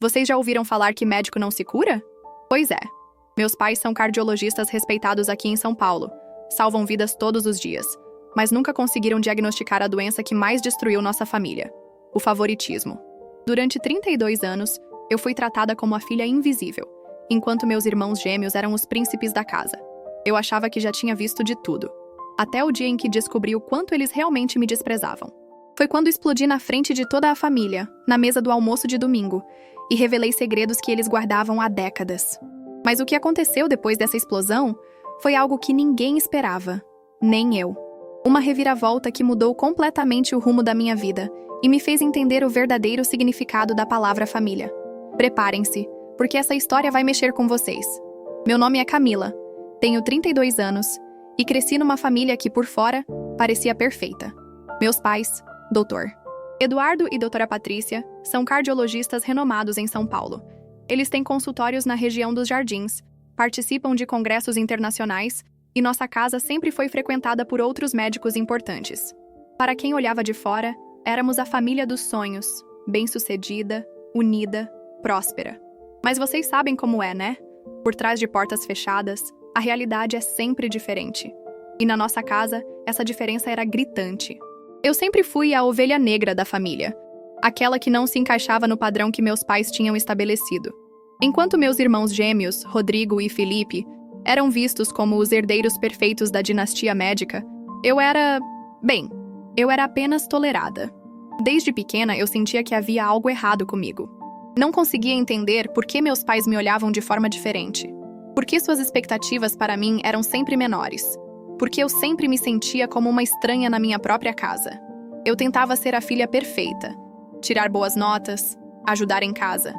Vocês já ouviram falar que médico não se cura? Pois é. Meus pais são cardiologistas respeitados aqui em São Paulo. Salvam vidas todos os dias, mas nunca conseguiram diagnosticar a doença que mais destruiu nossa família: o favoritismo. Durante 32 anos, eu fui tratada como a filha invisível, enquanto meus irmãos gêmeos eram os príncipes da casa. Eu achava que já tinha visto de tudo, até o dia em que descobri o quanto eles realmente me desprezavam. Foi quando explodi na frente de toda a família, na mesa do almoço de domingo, e revelei segredos que eles guardavam há décadas. Mas o que aconteceu depois dessa explosão foi algo que ninguém esperava, nem eu. Uma reviravolta que mudou completamente o rumo da minha vida e me fez entender o verdadeiro significado da palavra família. Preparem-se, porque essa história vai mexer com vocês. Meu nome é Camila, tenho 32 anos e cresci numa família que, por fora, parecia perfeita. Meus pais, Dr. Eduardo e Doutora Patrícia, são cardiologistas renomados em São Paulo. Eles têm consultórios na região dos Jardins, participam de congressos internacionais e nossa casa sempre foi frequentada por outros médicos importantes. Para quem olhava de fora, éramos a família dos sonhos, bem-sucedida, unida, próspera. Mas vocês sabem como é, né? Por trás de portas fechadas, a realidade é sempre diferente. E na nossa casa, essa diferença era gritante. Eu sempre fui a ovelha negra da família, aquela que não se encaixava no padrão que meus pais tinham estabelecido. Enquanto meus irmãos gêmeos, Rodrigo e Felipe, eram vistos como os herdeiros perfeitos da dinastia médica, eu era apenas tolerada. Desde pequena, eu sentia que havia algo errado comigo. Não conseguia entender por que meus pais me olhavam de forma diferente. Por que suas expectativas para mim eram sempre menores. Porque eu sempre me sentia como uma estranha na minha própria casa. Eu tentava ser a filha perfeita, tirar boas notas, ajudar em casa,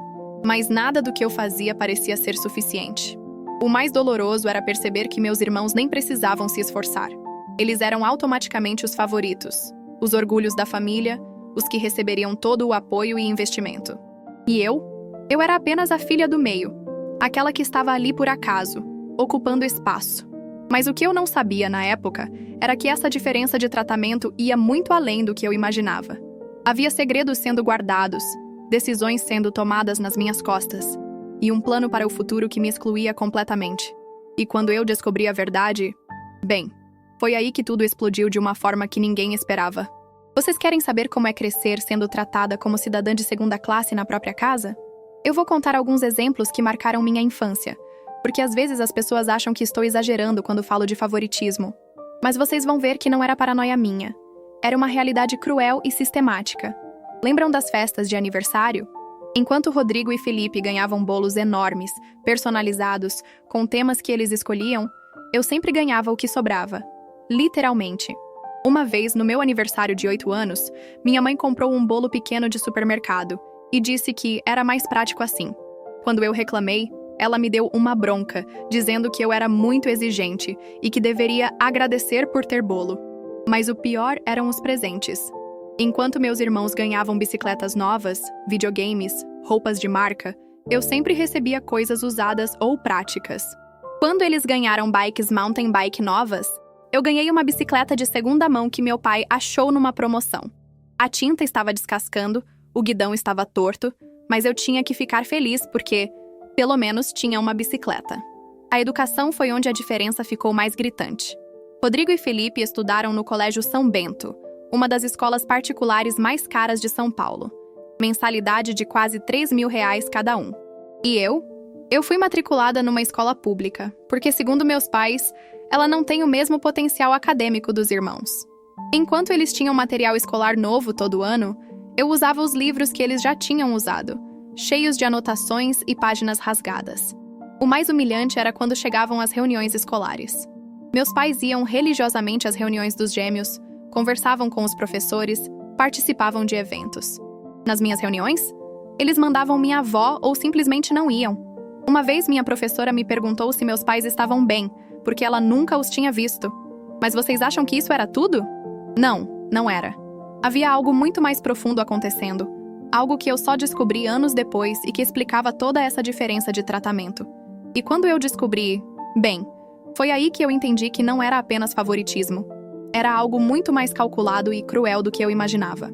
mas nada do que eu fazia parecia ser suficiente. O mais doloroso era perceber que meus irmãos nem precisavam se esforçar. Eles eram automaticamente os favoritos, os orgulhos da família, os que receberiam todo o apoio e investimento. E eu era apenas a filha do meio, aquela que estava ali por acaso, ocupando espaço. Mas o que eu não sabia na época era que essa diferença de tratamento ia muito além do que eu imaginava. Havia segredos sendo guardados, decisões sendo tomadas nas minhas costas, e um plano para o futuro que me excluía completamente. E quando eu descobri a verdade, foi aí que tudo explodiu de uma forma que ninguém esperava. Vocês querem saber como é crescer sendo tratada como cidadã de segunda classe na própria casa? Eu vou contar alguns exemplos que marcaram minha infância, porque às vezes as pessoas acham que estou exagerando quando falo de favoritismo. Mas vocês vão ver que não era paranoia minha. Era uma realidade cruel e sistemática. Lembram das festas de aniversário? Enquanto Rodrigo e Felipe ganhavam bolos enormes, personalizados, com temas que eles escolhiam, eu sempre ganhava o que sobrava. Literalmente. Uma vez, no meu aniversário de 8 anos, minha mãe comprou um bolo pequeno de supermercado e disse que era mais prático assim. Quando eu reclamei, ela me deu uma bronca, dizendo que eu era muito exigente e que deveria agradecer por ter bolo. Mas o pior eram os presentes. Enquanto meus irmãos ganhavam bicicletas novas, videogames, roupas de marca, eu sempre recebia coisas usadas ou práticas. Quando eles ganharam bikes mountain bike novas, eu ganhei uma bicicleta de segunda mão que meu pai achou numa promoção. A tinta estava descascando, o guidão estava torto, mas eu tinha que ficar feliz porque, pelo menos, tinha uma bicicleta. A educação foi onde a diferença ficou mais gritante. Rodrigo e Felipe estudaram no Colégio São Bento, uma das escolas particulares mais caras de São Paulo. Mensalidade de quase R$ 3.000 cada um. E eu fui matriculada numa escola pública, porque, segundo meus pais, ela não tem o mesmo potencial acadêmico dos irmãos. Enquanto eles tinham material escolar novo todo ano, eu usava os livros que eles já tinham usado, cheios de anotações e páginas rasgadas. O mais humilhante era quando chegavam as reuniões escolares. Meus pais iam religiosamente às reuniões dos gêmeos, conversavam com os professores, participavam de eventos. Nas minhas reuniões, eles mandavam minha avó ou simplesmente não iam. Uma vez minha professora me perguntou se meus pais estavam bem, porque ela nunca os tinha visto. Mas vocês acham que isso era tudo? Não era. Havia algo muito mais profundo acontecendo. Algo que eu só descobri anos depois e que explicava toda essa diferença de tratamento. E quando eu descobri, foi aí que eu entendi que não era apenas favoritismo. Era algo muito mais calculado e cruel do que eu imaginava.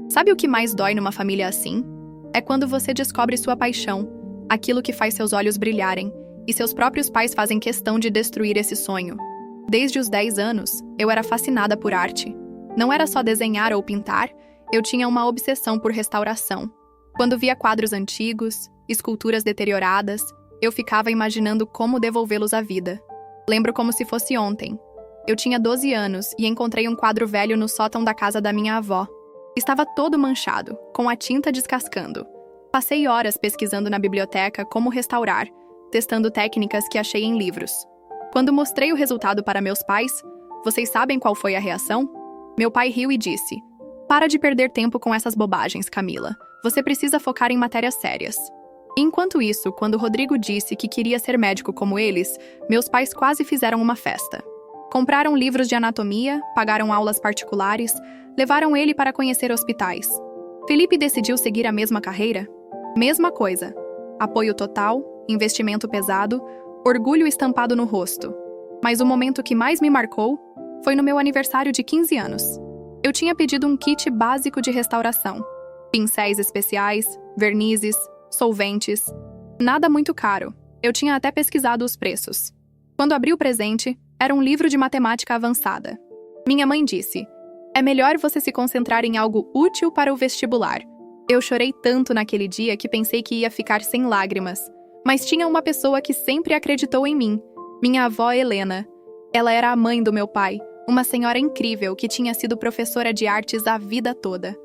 Sabe o que mais dói numa família assim? É quando você descobre sua paixão, aquilo que faz seus olhos brilharem, e seus próprios pais fazem questão de destruir esse sonho. Desde os 10 anos, eu era fascinada por arte. Não era só desenhar ou pintar, eu tinha uma obsessão por restauração. Quando via quadros antigos, esculturas deterioradas, eu ficava imaginando como devolvê-los à vida. Lembro como se fosse ontem. Eu tinha 12 anos e encontrei um quadro velho no sótão da casa da minha avó. Estava todo manchado, com a tinta descascando. Passei horas pesquisando na biblioteca como restaurar, testando técnicas que achei em livros. Quando mostrei o resultado para meus pais, vocês sabem qual foi a reação? Meu pai riu e disse: "Para de perder tempo com essas bobagens, Camila. Você precisa focar em matérias sérias." Enquanto isso, quando Rodrigo disse que queria ser médico como eles, meus pais quase fizeram uma festa. Compraram livros de anatomia, pagaram aulas particulares, levaram ele para conhecer hospitais. Felipe decidiu seguir a mesma carreira? Mesma coisa. Apoio total, investimento pesado, orgulho estampado no rosto. Mas o momento que mais me marcou foi no meu aniversário de 15 anos. Eu tinha pedido um kit básico de restauração. Pincéis especiais, vernizes, solventes. Nada muito caro. Eu tinha até pesquisado os preços. Quando abri o presente, era um livro de matemática avançada. Minha mãe disse: "É melhor você se concentrar em algo útil para o vestibular." Eu chorei tanto naquele dia que pensei que ia ficar sem lágrimas. Mas tinha uma pessoa que sempre acreditou em mim, minha avó Helena. Ela era a mãe do meu pai, uma senhora incrível que tinha sido professora de artes a vida toda.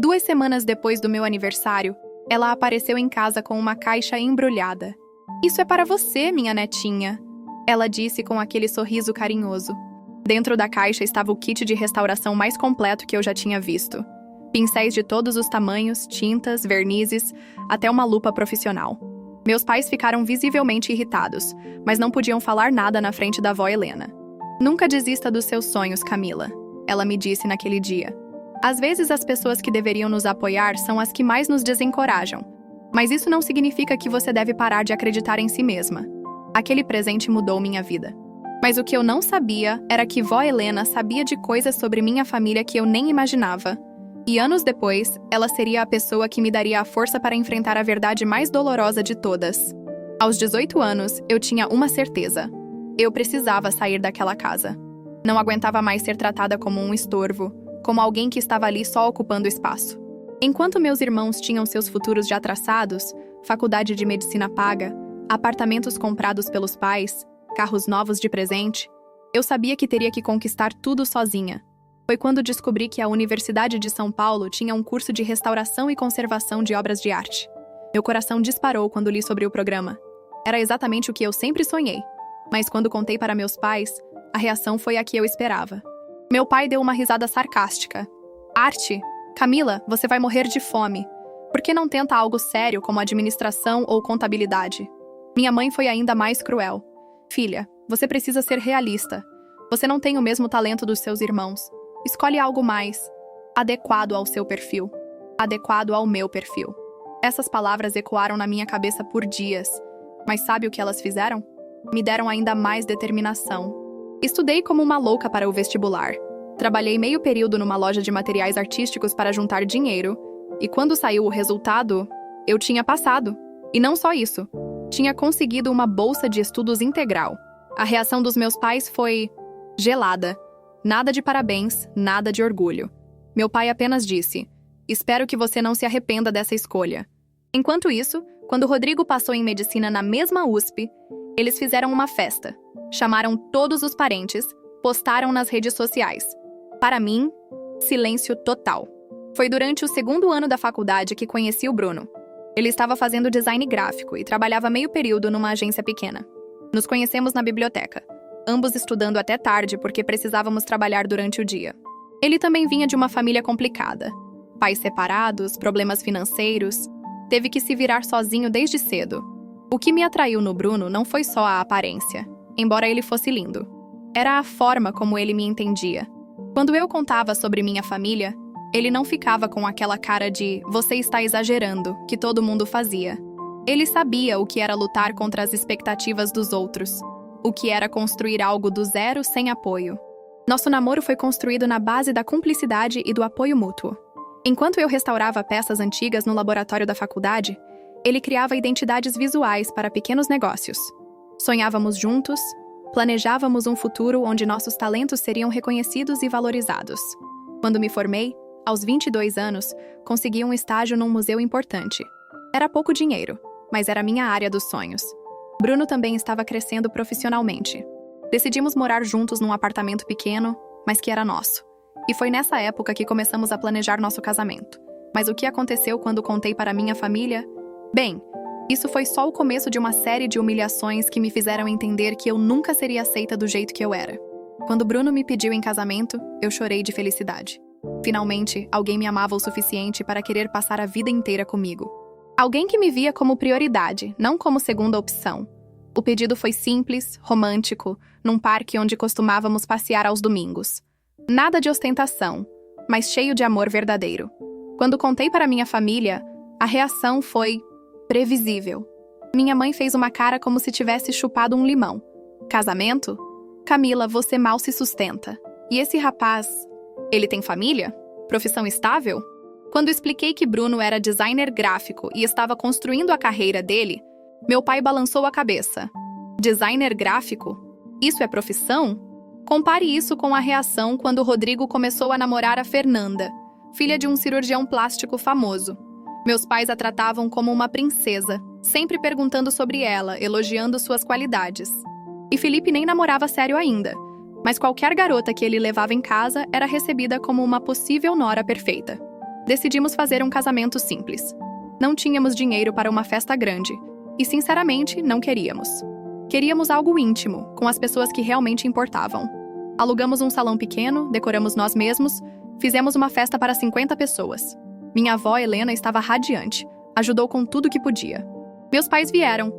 2 semanas depois do meu aniversário, ela apareceu em casa com uma caixa embrulhada. "Isso é para você, minha netinha," ela disse com aquele sorriso carinhoso. Dentro da caixa estava o kit de restauração mais completo que eu já tinha visto. Pincéis de todos os tamanhos, tintas, vernizes, até uma lupa profissional. Meus pais ficaram visivelmente irritados, mas não podiam falar nada na frente da avó Helena. "Nunca desista dos seus sonhos, Camila," ela me disse naquele dia. "Às vezes as pessoas que deveriam nos apoiar são as que mais nos desencorajam. Mas isso não significa que você deve parar de acreditar em si mesma." Aquele presente mudou minha vida. Mas o que eu não sabia era que vó Helena sabia de coisas sobre minha família que eu nem imaginava. E anos depois, ela seria a pessoa que me daria a força para enfrentar a verdade mais dolorosa de todas. Aos 18 anos, eu tinha uma certeza. Eu precisava sair daquela casa. Não aguentava mais ser tratada como um estorvo, como alguém que estava ali só ocupando espaço. Enquanto meus irmãos tinham seus futuros já traçados, faculdade de medicina paga, apartamentos comprados pelos pais, carros novos de presente, eu sabia que teria que conquistar tudo sozinha. Foi quando descobri que a Universidade de São Paulo tinha um curso de restauração e conservação de obras de arte. Meu coração disparou quando li sobre o programa. Era exatamente o que eu sempre sonhei. Mas quando contei para meus pais, a reação foi a que eu esperava. Meu pai deu uma risada sarcástica. "Arte? Camila, você vai morrer de fome. Por que não tenta algo sério como administração ou contabilidade?" Minha mãe foi ainda mais cruel. "Filha, você precisa ser realista. Você não tem o mesmo talento dos seus irmãos. Escolhe algo mais adequado ao seu perfil. Adequado ao meu perfil." Essas palavras ecoaram na minha cabeça por dias. Mas sabe o que elas fizeram? Me deram ainda mais determinação. Estudei como uma louca para o vestibular. Trabalhei meio período numa loja de materiais artísticos para juntar dinheiro. E quando saiu o resultado, eu tinha passado. E não só isso. Tinha conseguido uma bolsa de estudos integral. A reação dos meus pais foi gelada. Nada de parabéns, nada de orgulho. Meu pai apenas disse: "Espero que você não se arrependa dessa escolha." Enquanto isso, quando Rodrigo passou em medicina na mesma USP, eles fizeram uma festa. Chamaram todos os parentes, postaram nas redes sociais. Para mim, silêncio total. Foi durante o 2º ano da faculdade que conheci o Bruno. Ele estava fazendo design gráfico e trabalhava meio período numa agência pequena. Nos conhecemos na biblioteca, ambos estudando até tarde porque precisávamos trabalhar durante o dia. Ele também vinha de uma família complicada. Pais separados, problemas financeiros. Teve que se virar sozinho desde cedo. O que me atraiu no Bruno não foi só a aparência, embora ele fosse lindo. Era a forma como ele me entendia. Quando eu contava sobre minha família, ele não ficava com aquela cara de "você está exagerando", que todo mundo fazia. Ele sabia o que era lutar contra as expectativas dos outros, o que era construir algo do zero sem apoio. Nosso namoro foi construído na base da cumplicidade e do apoio mútuo. Enquanto eu restaurava peças antigas no laboratório da faculdade, ele criava identidades visuais para pequenos negócios. Sonhávamos juntos, planejávamos um futuro onde nossos talentos seriam reconhecidos e valorizados. Quando me formei, aos 22 anos, consegui um estágio num museu importante. Era pouco dinheiro, mas era minha área dos sonhos. Bruno também estava crescendo profissionalmente. Decidimos morar juntos num apartamento pequeno, mas que era nosso. E foi nessa época que começamos a planejar nosso casamento. Mas o que aconteceu quando contei para minha família? Bem, isso foi só o começo de uma série de humilhações que me fizeram entender que eu nunca seria aceita do jeito que eu era. Quando Bruno me pediu em casamento, eu chorei de felicidade. Finalmente, alguém me amava o suficiente para querer passar a vida inteira comigo. Alguém que me via como prioridade, não como segunda opção. O pedido foi simples, romântico, num parque onde costumávamos passear aos domingos. Nada de ostentação, mas cheio de amor verdadeiro. Quando contei para minha família, a reação foi previsível. Minha mãe fez uma cara como se tivesse chupado um limão. Casamento? Camila, você mal se sustenta. E esse rapaz, ele tem família? Profissão estável? Quando expliquei que Bruno era designer gráfico e estava construindo a carreira dele, meu pai balançou a cabeça. Designer gráfico? Isso é profissão? Compare isso com a reação quando Rodrigo começou a namorar a Fernanda, filha de um cirurgião plástico famoso. Meus pais a tratavam como uma princesa, sempre perguntando sobre ela, elogiando suas qualidades. E Felipe nem namorava sério ainda, mas qualquer garota que ele levava em casa era recebida como uma possível nora perfeita. Decidimos fazer um casamento simples. Não tínhamos dinheiro para uma festa grande, e sinceramente não queríamos. Queríamos algo íntimo, com as pessoas que realmente importavam. Alugamos um salão pequeno, decoramos nós mesmos, fizemos uma festa para 50 pessoas. Minha avó, Helena, estava radiante, ajudou com tudo que podia. Meus pais vieram,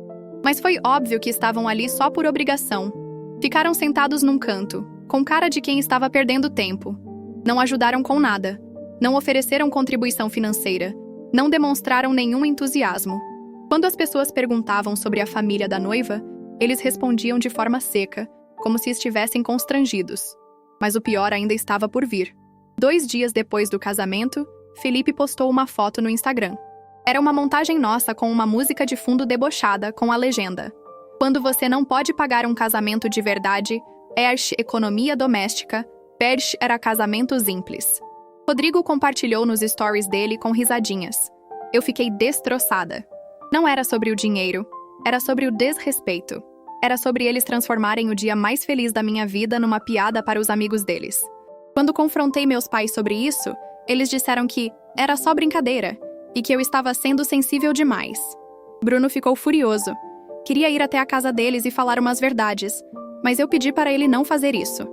mas foi óbvio que estavam ali só por obrigação. Ficaram sentados num canto, com cara de quem estava perdendo tempo. Não ajudaram com nada, não ofereceram contribuição financeira, não demonstraram nenhum entusiasmo. Quando as pessoas perguntavam sobre a família da noiva, eles respondiam de forma seca, como se estivessem constrangidos. Mas o pior ainda estava por vir. 2 dias depois do casamento, Felipe postou uma foto no Instagram. Era uma montagem nossa com uma música de fundo debochada com a legenda: "Quando você não pode pagar um casamento de verdade, economia doméstica, era casamento simples." Rodrigo compartilhou nos stories dele com risadinhas. Eu fiquei destroçada. Não era sobre o dinheiro, era sobre o desrespeito. Era sobre eles transformarem o dia mais feliz da minha vida numa piada para os amigos deles. Quando confrontei meus pais sobre isso, eles disseram que era só brincadeira e que eu estava sendo sensível demais. Bruno ficou furioso. Queria ir até a casa deles e falar umas verdades, mas eu pedi para ele não fazer isso.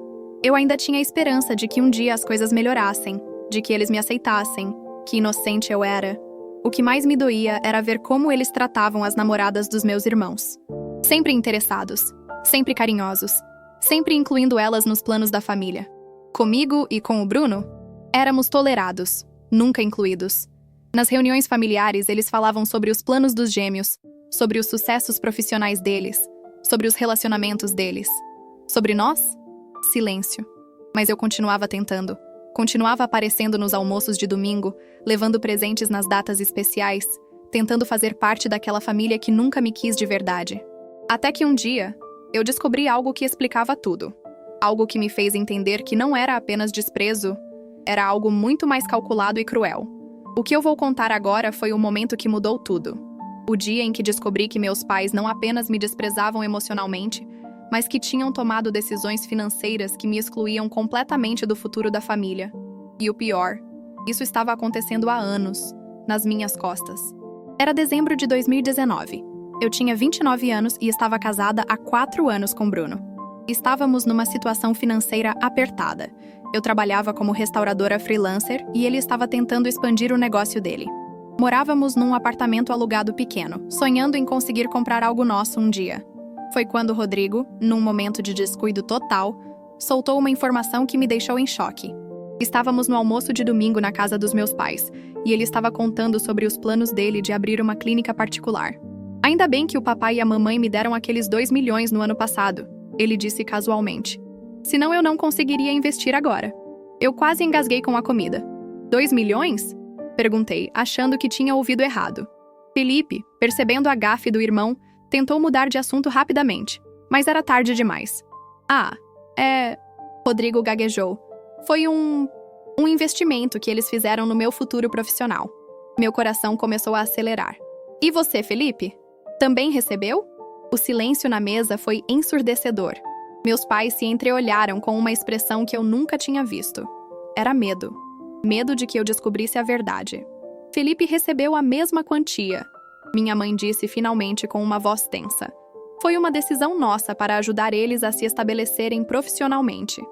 Eu ainda tinha esperança de que um dia as coisas melhorassem, de que eles me aceitassem, que inocente eu era. O que mais me doía era ver como eles tratavam as namoradas dos meus irmãos. Sempre interessados, sempre carinhosos, sempre incluindo elas nos planos da família. Comigo e com o Bruno, éramos tolerados, nunca incluídos. Nas reuniões familiares, eles falavam sobre os planos dos gêmeos, sobre os sucessos profissionais deles, sobre os relacionamentos deles. Sobre nós? Silêncio. Mas eu continuava tentando. Continuava aparecendo nos almoços de domingo, levando presentes nas datas especiais, tentando fazer parte daquela família que nunca me quis de verdade. Até que um dia, eu descobri algo que explicava tudo. Algo que me fez entender que não era apenas desprezo, era algo muito mais calculado e cruel. O que eu vou contar agora foi o momento que mudou tudo. O dia em que descobri que meus pais não apenas me desprezavam emocionalmente, mas que tinham tomado decisões financeiras que me excluíam completamente do futuro da família. E o pior, isso estava acontecendo há anos, nas minhas costas. Era dezembro de 2019. Eu tinha 29 anos e estava casada há 4 anos com Bruno. Estávamos numa situação financeira apertada. Eu trabalhava como restauradora freelancer e ele estava tentando expandir o negócio dele. Morávamos num apartamento alugado pequeno, sonhando em conseguir comprar algo nosso um dia. Foi quando Rodrigo, num momento de descuido total, soltou uma informação que me deixou em choque. Estávamos no almoço de domingo na casa dos meus pais, e ele estava contando sobre os planos dele de abrir uma clínica particular. "Ainda bem que o papai e a mamãe me deram aqueles 2 milhões no ano passado", ele disse casualmente. "Senão eu não conseguiria investir agora." Eu quase engasguei com a comida. 2 milhões? Perguntei, achando que tinha ouvido errado. Felipe, percebendo a gafe do irmão, tentou mudar de assunto rapidamente, mas era tarde demais. Rodrigo gaguejou. Foi um investimento que eles fizeram no meu futuro profissional. Meu coração começou a acelerar. E você, Felipe? Também recebeu? O silêncio na mesa foi ensurdecedor. Meus pais se entreolharam com uma expressão que eu nunca tinha visto. Era medo. Medo de que eu descobrisse a verdade. Felipe recebeu a mesma quantia. Minha mãe disse finalmente com uma voz tensa. Foi uma decisão nossa para ajudar eles a se estabelecerem profissionalmente.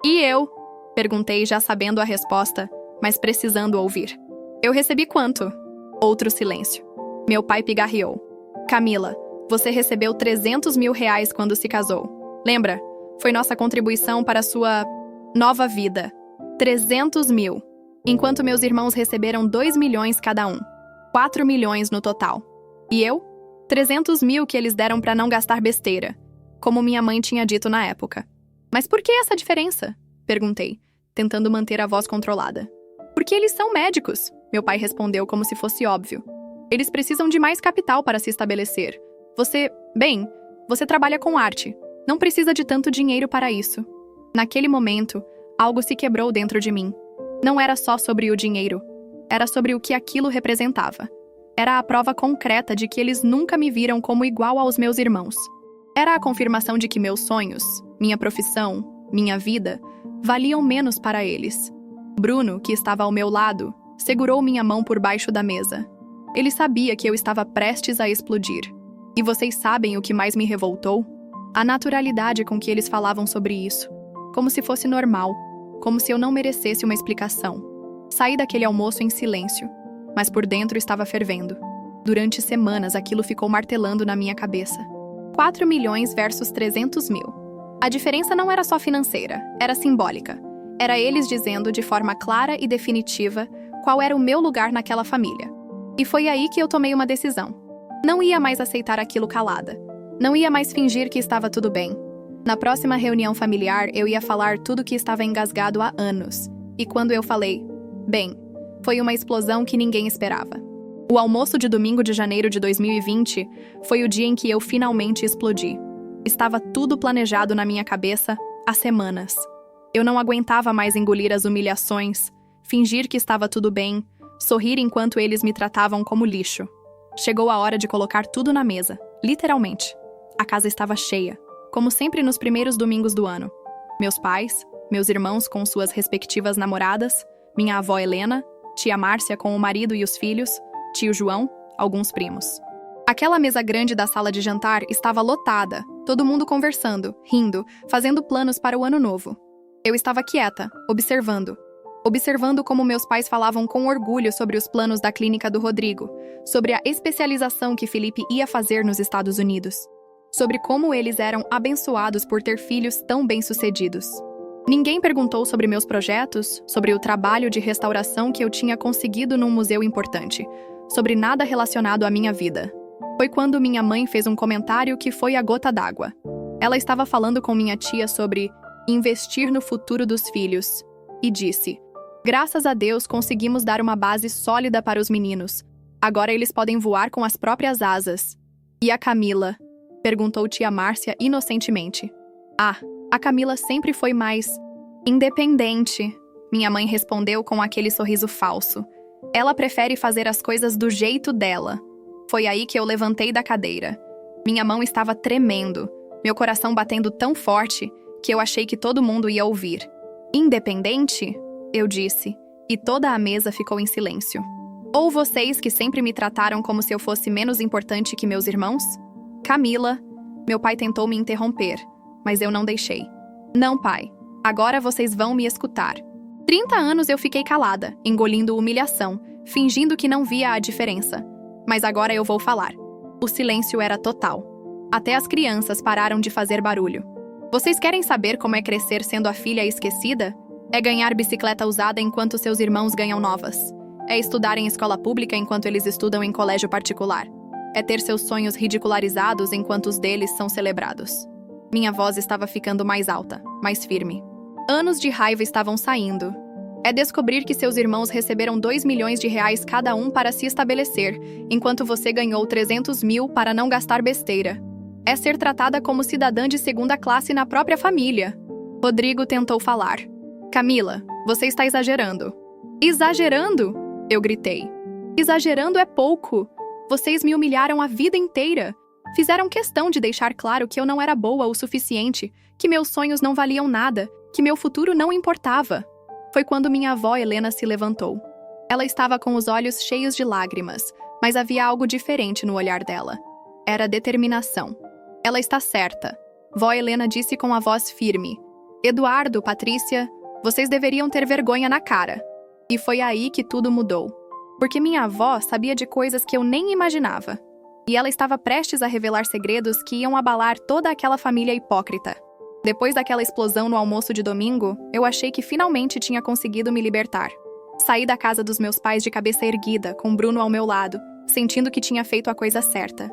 E eu? Perguntei já sabendo a resposta, mas precisando ouvir. Eu recebi quanto? Outro silêncio. Meu pai pigarreou. Camila, você recebeu 300 mil reais quando se casou. Lembra? Foi nossa contribuição para sua nova vida. 300 mil. Enquanto meus irmãos receberam 2 milhões cada um. 4 milhões no total. E eu? 300 mil que eles deram para não gastar besteira, como minha mãe tinha dito na época. Mas por que essa diferença? Perguntei, tentando manter a voz controlada. Porque eles são médicos, meu pai respondeu como se fosse óbvio. Eles precisam de mais capital para se estabelecer. Você trabalha com arte. Não precisa de tanto dinheiro para isso. Naquele momento, algo se quebrou dentro de mim. Não era só sobre o dinheiro. Era sobre o que aquilo representava. Era a prova concreta de que eles nunca me viram como igual aos meus irmãos. Era a confirmação de que meus sonhos, minha profissão, minha vida, valiam menos para eles. Bruno, que estava ao meu lado, segurou minha mão por baixo da mesa. Ele sabia que eu estava prestes a explodir. E vocês sabem o que mais me revoltou? A naturalidade com que eles falavam sobre isso. Como se fosse normal. Como se eu não merecesse uma explicação. Saí daquele almoço em silêncio. Mas por dentro estava fervendo. Durante semanas aquilo ficou martelando na minha cabeça. 4 milhões versus 300 mil. A diferença não era só financeira, era simbólica. Era eles dizendo de forma clara e definitiva qual era o meu lugar naquela família. E foi aí que eu tomei uma decisão. Não ia mais aceitar aquilo calada. Não ia mais fingir que estava tudo bem. Na próxima reunião familiar, eu ia falar tudo que estava engasgado há anos. E quando eu falei, foi uma explosão que ninguém esperava. O almoço de domingo de janeiro de 2020 foi o dia em que eu finalmente explodi. Estava tudo planejado na minha cabeça há semanas. Eu não aguentava mais engolir as humilhações, fingir que estava tudo bem, sorrir enquanto eles me tratavam como lixo. Chegou a hora de colocar tudo na mesa, literalmente. A casa estava cheia, como sempre nos primeiros domingos do ano. Meus pais, meus irmãos com suas respectivas namoradas, minha avó Helena, tia Márcia com o marido e os filhos, tio João, alguns primos. Aquela mesa grande da sala de jantar estava lotada, todo mundo conversando, rindo, fazendo planos para o ano novo. Eu estava quieta, observando como meus pais falavam com orgulho sobre os planos da clínica do Rodrigo, sobre a especialização que Felipe ia fazer nos Estados Unidos, sobre como eles eram abençoados por ter filhos tão bem-sucedidos. Ninguém perguntou sobre meus projetos, sobre o trabalho de restauração que eu tinha conseguido num museu importante, sobre nada relacionado à minha vida. Foi quando minha mãe fez um comentário que foi a gota d'água. Ela estava falando com minha tia sobre investir no futuro dos filhos e disse: "Graças a Deus conseguimos dar uma base sólida para os meninos. Agora eles podem voar com as próprias asas." "E a Camila?" perguntou tia Márcia inocentemente. A Camila sempre foi mais independente, minha mãe respondeu com aquele sorriso falso. Ela prefere fazer as coisas do jeito dela. Foi aí que eu levantei da cadeira. Minha mão estava tremendo, meu coração batendo tão forte que eu achei que todo mundo ia ouvir. "Independente?" eu disse, e toda a mesa ficou em silêncio. "Ou vocês que sempre me trataram como se eu fosse menos importante que meus irmãos?" "Camila," meu pai tentou me interromper, mas eu não deixei. "Não, pai. Agora vocês vão me escutar." 30 anos eu fiquei calada, engolindo humilhação, fingindo que não via a diferença. Mas agora eu vou falar. O silêncio era total. Até as crianças pararam de fazer barulho. Vocês querem saber como é crescer sendo a filha esquecida? É ganhar bicicleta usada enquanto seus irmãos ganham novas. É estudar em escola pública enquanto eles estudam em colégio particular. É ter seus sonhos ridicularizados enquanto os deles são celebrados. Minha voz estava ficando mais alta, mais firme. Anos de raiva estavam saindo. É descobrir que seus irmãos receberam 2 milhões de reais cada um para se estabelecer, enquanto você ganhou 300 mil para não gastar besteira. É ser tratada como cidadã de segunda classe na própria família. Rodrigo tentou falar. Camila, você está exagerando. Exagerando? Eu gritei. Exagerando é pouco. Vocês me humilharam a vida inteira. Fizeram questão de deixar claro que eu não era boa o suficiente, que meus sonhos não valiam nada, que meu futuro não importava. Foi quando minha avó Helena se levantou. Ela estava com os olhos cheios de lágrimas, mas havia algo diferente no olhar dela. Era determinação. Ela está certa. Vó Helena disse com a voz firme. Eduardo, Patrícia, vocês deveriam ter vergonha na cara. E foi aí que tudo mudou. Porque minha avó sabia de coisas que eu nem imaginava. E ela estava prestes a revelar segredos que iam abalar toda aquela família hipócrita. Depois daquela explosão no almoço de domingo, eu achei que finalmente tinha conseguido me libertar. Saí da casa dos meus pais de cabeça erguida, com Bruno ao meu lado, sentindo que tinha feito a coisa certa.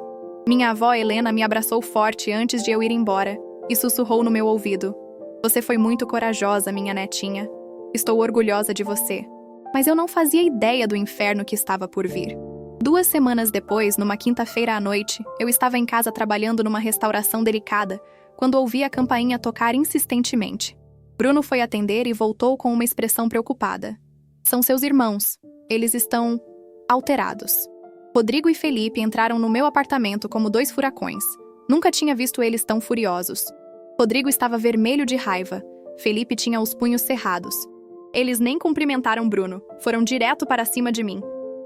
Minha avó Helena me abraçou forte antes de eu ir embora e sussurrou no meu ouvido. Você foi muito corajosa, minha netinha. Estou orgulhosa de você. Mas eu não fazia ideia do inferno que estava por vir. 2 semanas depois, numa quinta-feira à noite, eu estava em casa trabalhando numa restauração delicada, quando ouvi a campainha tocar insistentemente. Bruno foi atender e voltou com uma expressão preocupada. São seus irmãos. Eles estão alterados. Rodrigo e Felipe entraram no meu apartamento como 2 furacões. Nunca tinha visto eles tão furiosos. Rodrigo estava vermelho de raiva. Felipe tinha os punhos cerrados. Eles nem cumprimentaram Bruno. Foram direto para cima de mim.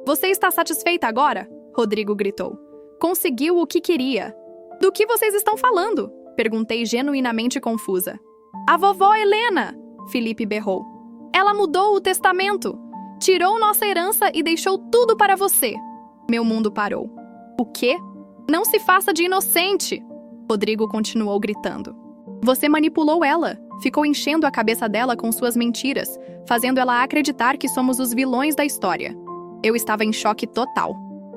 Você está satisfeita agora? Rodrigo gritou. Conseguiu o que queria. Do que vocês estão falando? Perguntei genuinamente confusa. A vovó Helena! Felipe berrou. Ela mudou o testamento. Tirou nossa herança e deixou tudo para você. Meu mundo parou. O quê? Não se faça de inocente! Rodrigo continuou gritando. Você manipulou ela. Ficou enchendo a cabeça dela com suas mentiras, fazendo ela acreditar que somos os vilões da história. Eu estava em choque total.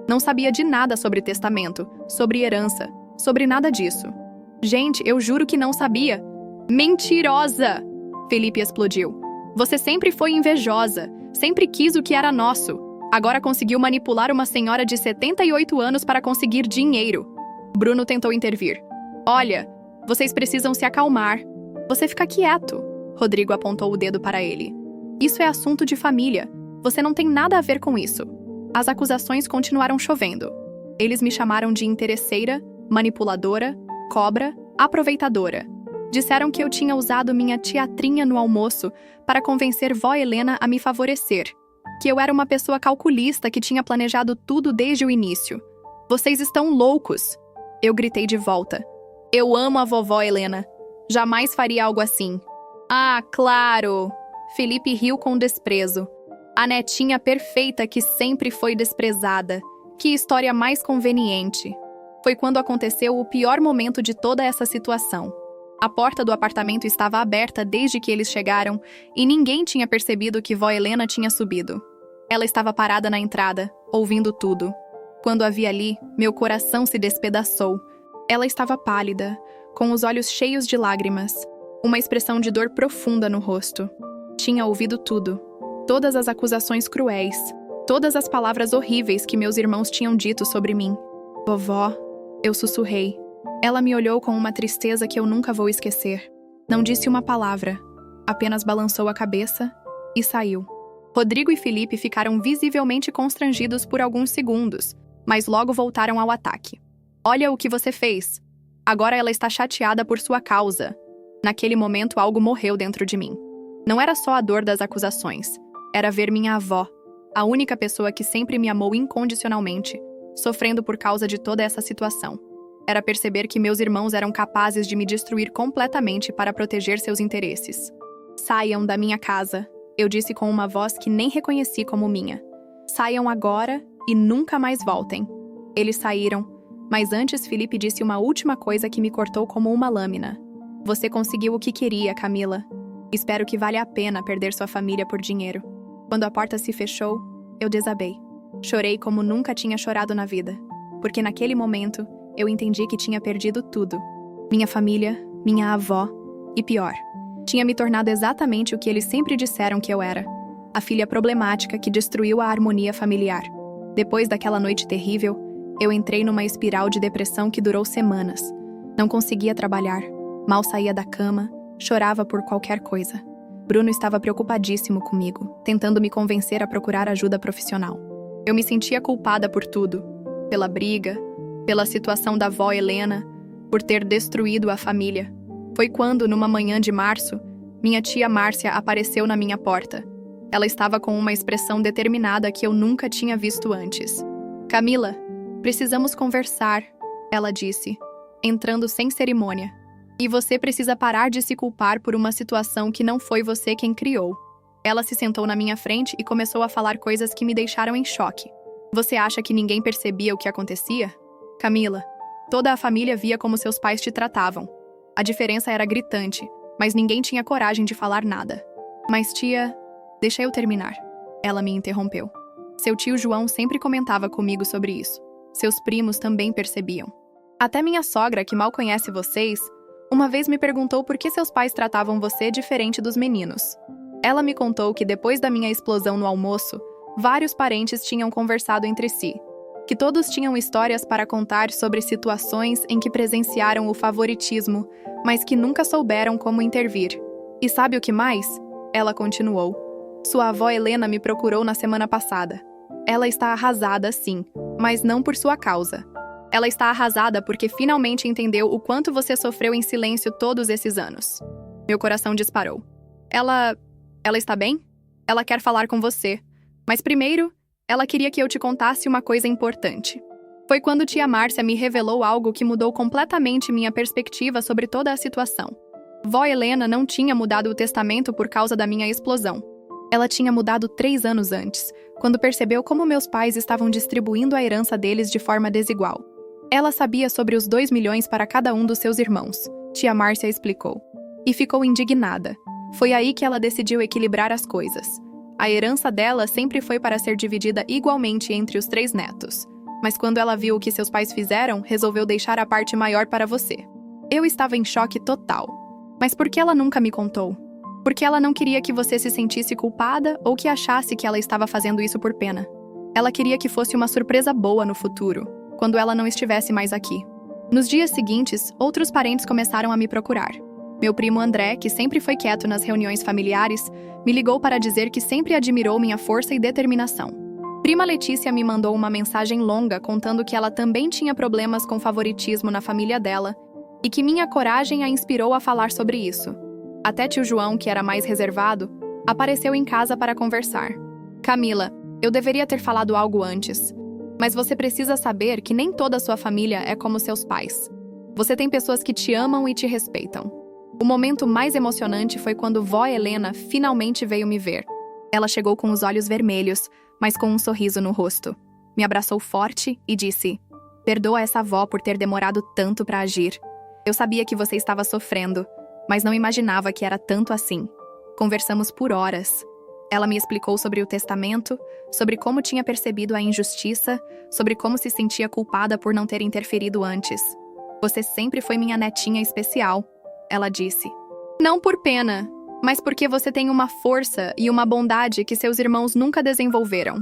Não sabia de nada sobre testamento, sobre herança, sobre nada disso. Gente, eu juro que não sabia. Mentirosa! Felipe explodiu. Você sempre foi invejosa, sempre quis o que era nosso. Agora conseguiu manipular uma senhora de 78 anos para conseguir dinheiro. Bruno tentou intervir. Olha, vocês precisam se acalmar. Você fica quieto. Rodrigo apontou o dedo para ele. Isso é assunto de família. Você não tem nada a ver com isso. As acusações continuaram chovendo. Eles me chamaram de interesseira, manipuladora, cobra, aproveitadora. Disseram que eu tinha usado minha teatrinha no almoço para convencer vó Helena a me favorecer. Que eu era uma pessoa calculista que tinha planejado tudo desde o início. Vocês estão loucos! Eu gritei de volta. Eu amo a vovó Helena. Jamais faria algo assim. Ah, claro! Felipe riu com desprezo. A netinha perfeita que sempre foi desprezada. Que história mais conveniente. Foi quando aconteceu o pior momento de toda essa situação. A porta do apartamento estava aberta desde que eles chegaram e ninguém tinha percebido que vó Helena tinha subido. Ela estava parada na entrada, ouvindo tudo. Quando a vi ali, meu coração se despedaçou. Ela estava pálida, com os olhos cheios de lágrimas, uma expressão de dor profunda no rosto. Tinha ouvido tudo. Todas as acusações cruéis, todas as palavras horríveis que meus irmãos tinham dito sobre mim. Vovó, eu sussurrei. Ela me olhou com uma tristeza que eu nunca vou esquecer. Não disse uma palavra, apenas balançou a cabeça e saiu. Rodrigo e Felipe ficaram visivelmente constrangidos por alguns segundos, mas logo voltaram ao ataque. Olha o que você fez. Agora ela está chateada por sua causa. Naquele momento algo morreu dentro de mim. Não era só a dor das acusações. Era ver minha avó, a única pessoa que sempre me amou incondicionalmente, sofrendo por causa de toda essa situação. Era perceber que meus irmãos eram capazes de me destruir completamente para proteger seus interesses. Saiam da minha casa, eu disse com uma voz que nem reconheci como minha. Saiam agora e nunca mais voltem. Eles saíram, mas antes Felipe disse uma última coisa que me cortou como uma lâmina. Você conseguiu o que queria, Camila. Espero que valha a pena perder sua família por dinheiro. Quando a porta se fechou, eu desabei. Chorei como nunca tinha chorado na vida. Porque naquele momento, eu entendi que tinha perdido tudo. Minha família, minha avó e pior. Tinha me tornado exatamente o que eles sempre disseram que eu era. a filha problemática que destruiu a harmonia familiar. Depois daquela noite terrível, eu entrei numa espiral de depressão que durou semanas. Não conseguia trabalhar, mal saía da cama, chorava por qualquer coisa. Bruno estava preocupadíssimo comigo, tentando me convencer a procurar ajuda profissional. Eu me sentia culpada por tudo, pela briga, pela situação da avó Helena, por ter destruído a família. Foi quando, numa manhã de março, minha tia Márcia apareceu na minha porta. Ela estava com uma expressão determinada que eu nunca tinha visto antes. "Camila, precisamos conversar", ela disse, entrando sem cerimônia. "E você precisa parar de se culpar por uma situação que não foi você quem criou." Ela se sentou na minha frente e começou a falar coisas que me deixaram em choque. "Você acha que ninguém percebia o que acontecia? Camila, toda a família via como seus pais te tratavam. A diferença era gritante, mas ninguém tinha coragem de falar nada." "Mas tia, deixa eu terminar." Ela me interrompeu. "Seu tio João sempre comentava comigo sobre isso. Seus primos também percebiam. Até minha sogra, que mal conhece vocês, uma vez me perguntou por que seus pais tratavam você diferente dos meninos." Ela me contou que depois da minha explosão no almoço, vários parentes tinham conversado entre si, que todos tinham histórias para contar sobre situações em que presenciaram o favoritismo, mas que nunca souberam como intervir. "E sabe o que mais?" Ela continuou. "Sua avó Helena me procurou na semana passada. Ela está arrasada, sim, mas não por sua causa. Ela está arrasada porque finalmente entendeu o quanto você sofreu em silêncio todos esses anos." Meu coração disparou. Ela está bem? Ela quer falar com você. Mas primeiro, ela queria que eu te contasse uma coisa importante. Foi quando tia Márcia me revelou algo que mudou completamente minha perspectiva sobre toda a situação. Vó Helena não tinha mudado o testamento por causa da minha explosão. Ela tinha mudado 3 anos antes, quando percebeu como meus pais estavam distribuindo a herança deles de forma desigual. Ela sabia sobre os 2 milhões para cada um dos seus irmãos, tia Márcia explicou. E ficou indignada. Foi aí que ela decidiu equilibrar as coisas. A herança dela sempre foi para ser dividida igualmente entre os 3 netos. Mas quando ela viu o que seus pais fizeram, resolveu deixar a parte maior para você. Eu estava em choque total. Mas por que ela nunca me contou? Porque ela não queria que você se sentisse culpada ou que achasse que ela estava fazendo isso por pena. Ela queria que fosse uma surpresa boa no futuro, quando ela não estivesse mais aqui. Nos dias seguintes, outros parentes começaram a me procurar. Meu primo André, que sempre foi quieto nas reuniões familiares, me ligou para dizer que sempre admirou minha força e determinação. Prima Letícia me mandou uma mensagem longa contando que ela também tinha problemas com favoritismo na família dela e que minha coragem a inspirou a falar sobre isso. Até tio João, que era mais reservado, apareceu em casa para conversar. "Camila, eu deveria ter falado algo antes, mas você precisa saber que nem toda a sua família é como seus pais. Você tem pessoas que te amam e te respeitam." O momento mais emocionante foi quando vó Helena finalmente veio me ver. Ela chegou com os olhos vermelhos, mas com um sorriso no rosto. Me abraçou forte e disse: "Perdoa essa avó por ter demorado tanto para agir. Eu sabia que você estava sofrendo, mas não imaginava que era tanto assim." Conversamos por horas. Ela me explicou sobre o testamento, sobre como tinha percebido a injustiça, sobre como se sentia culpada por não ter interferido antes. "Você sempre foi minha netinha especial", ela disse. "Não por pena, mas porque você tem uma força e uma bondade que seus irmãos nunca desenvolveram."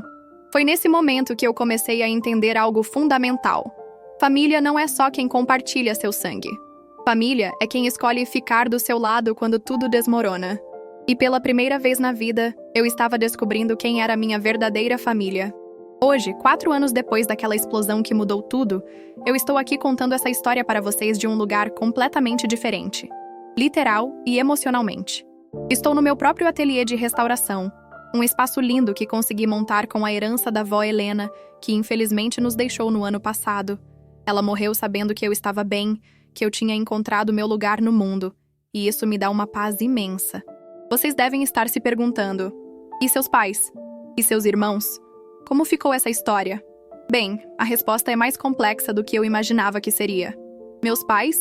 Foi nesse momento que eu comecei a entender algo fundamental. Família não é só quem compartilha seu sangue. Família é quem escolhe ficar do seu lado quando tudo desmorona. E pela primeira vez na vida, eu estava descobrindo quem era a minha verdadeira família. Hoje, 4 anos depois daquela explosão que mudou tudo, eu estou aqui contando essa história para vocês de um lugar completamente diferente, literal e emocionalmente. Estou no meu próprio ateliê de restauração, um espaço lindo que consegui montar com a herança da vó Helena, que infelizmente nos deixou no ano passado. Ela morreu sabendo que eu estava bem, que eu tinha encontrado meu lugar no mundo, e isso me dá uma paz imensa. Vocês devem estar se perguntando: e seus pais? E seus irmãos? Como ficou essa história? Bem, a resposta é mais complexa do que eu imaginava que seria. Meus pais?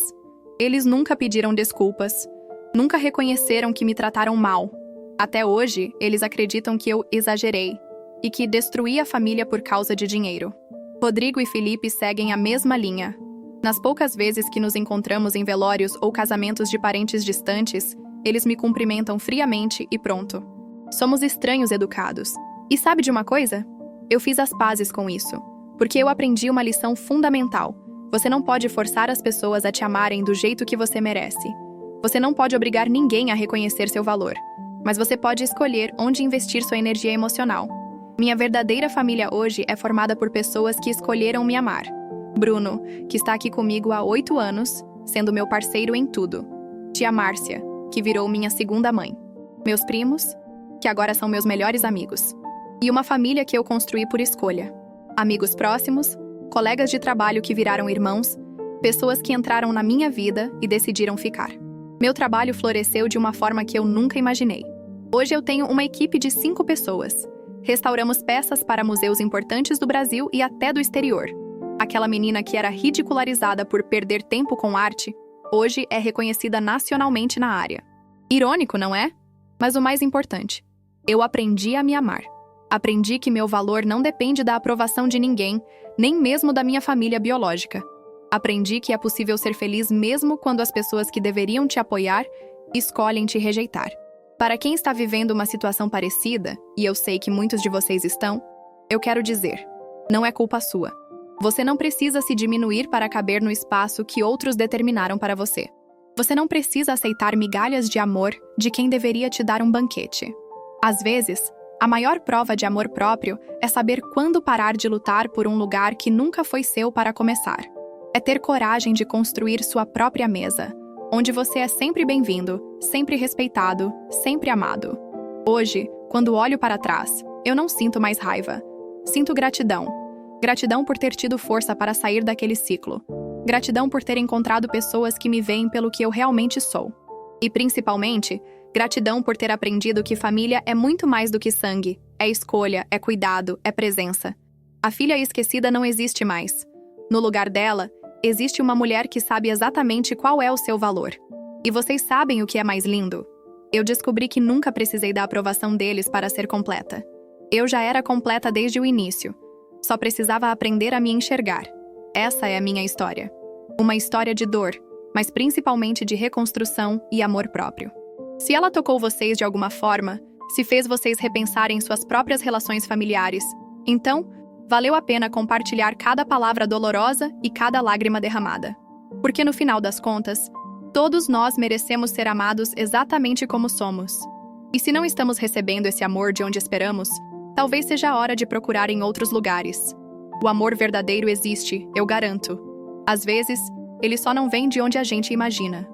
Eles nunca pediram desculpas. Nunca reconheceram que me trataram mal. Até hoje, eles acreditam que eu exagerei e que destruí a família por causa de dinheiro. Rodrigo e Felipe seguem a mesma linha. Nas poucas vezes que nos encontramos em velórios ou casamentos de parentes distantes, eles me cumprimentam friamente e pronto. Somos estranhos educados. E sabe de uma coisa? Eu fiz as pazes com isso, porque eu aprendi uma lição fundamental. Você não pode forçar as pessoas a te amarem do jeito que você merece. Você não pode obrigar ninguém a reconhecer seu valor, mas você pode escolher onde investir sua energia emocional. Minha verdadeira família hoje é formada por pessoas que escolheram me amar. Bruno, que está aqui comigo há 8 anos, sendo meu parceiro em tudo. Tia Márcia, que virou minha segunda mãe. Meus primos, que agora são meus melhores amigos. E uma família que eu construí por escolha. Amigos próximos, colegas de trabalho que viraram irmãos, pessoas que entraram na minha vida e decidiram ficar. Meu trabalho floresceu de uma forma que eu nunca imaginei. Hoje eu tenho uma equipe de 5 pessoas. Restauramos peças para museus importantes do Brasil e até do exterior. Aquela menina que era ridicularizada por perder tempo com arte, hoje é reconhecida nacionalmente na área. Irônico, não é? Mas o mais importante, eu aprendi a me amar. Aprendi que meu valor não depende da aprovação de ninguém, nem mesmo da minha família biológica. Aprendi que é possível ser feliz mesmo quando as pessoas que deveriam te apoiar escolhem te rejeitar. Para quem está vivendo uma situação parecida, e eu sei que muitos de vocês estão, eu quero dizer, não é culpa sua. Você não precisa se diminuir para caber no espaço que outros determinaram para você. Você não precisa aceitar migalhas de amor de quem deveria te dar um banquete. Às vezes, a maior prova de amor próprio é saber quando parar de lutar por um lugar que nunca foi seu para começar. É ter coragem de construir sua própria mesa, onde você é sempre bem-vindo, sempre respeitado, sempre amado. Hoje, quando olho para trás, eu não sinto mais raiva. Sinto gratidão. Gratidão por ter tido força para sair daquele ciclo. Gratidão por ter encontrado pessoas que me veem pelo que eu realmente sou. E, principalmente, gratidão por ter aprendido que família é muito mais do que sangue. É escolha, é cuidado, é presença. A filha esquecida não existe mais. No lugar dela, existe uma mulher que sabe exatamente qual é o seu valor. E vocês sabem o que é mais lindo? Eu descobri que nunca precisei da aprovação deles para ser completa. Eu já era completa desde o início. Só precisava aprender a me enxergar. Essa é a minha história. Uma história de dor, mas principalmente de reconstrução e amor próprio. Se ela tocou vocês de alguma forma, se fez vocês repensarem suas próprias relações familiares, então, valeu a pena compartilhar cada palavra dolorosa e cada lágrima derramada. Porque no final das contas, todos nós merecemos ser amados exatamente como somos. E se não estamos recebendo esse amor de onde esperamos, talvez seja a hora de procurar em outros lugares. O amor verdadeiro existe, eu garanto. Às vezes, ele só não vem de onde a gente imagina.